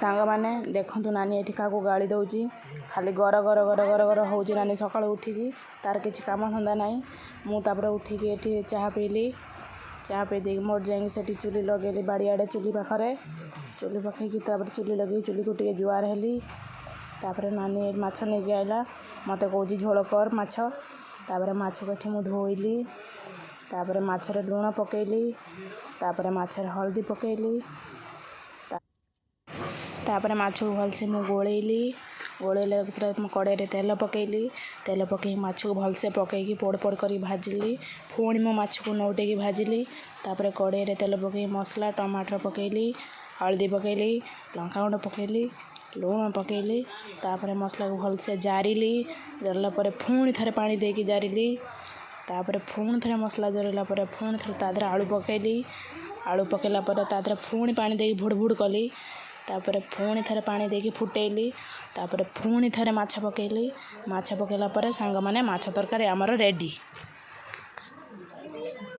सांग मैंने देखु नानी ये क्या गाड़ी दौची खाली गर गर गर गर गर हो नानी सका उठिकी तार किसी कम धंदा ना मुझे उठिकी ये चाह पीली चाह पी दे मोर जा चुली लगे बाड़ियाड़े चुली पाखे चुली पकईकी चुली लगे चुली को टे जुआर हेली तापर नानी माछ नहीं आइला मत कौच झोल कर माछ तापर माछ को मुझे धोइली तापर माछरे लुण पकेली तापर माछरे हल्दी पकेली तापर माछ को भलसे मुझे गोलैली गोलैले कड़े तेल पकेली तेल पकई माछ को भलसे पकईकी पोड़ पोड़ कर भाजिली पुणी मो माछ को नौटेकी भाजिली तापर कड़े तेल पकई मसला टमाटर पकेली हल्दी पकेली लंका गुंड पकेली लुण पकेली तापर मसला को भलसे जारिली जरला पर पुणी थे पानी देकी जारिली तापर पुणी थे मसला जरला पर पुणी थे तादर आलू पकेली आलू पकेला पर तादर पुणी पानी देकी भुड़ भुड़ कली तापर पुणी थे पानी देकी फुटेली तापर पुणी थे माछ पकेली माछ पकेला पर सांग माने माछ तरकारी आमर रेडी।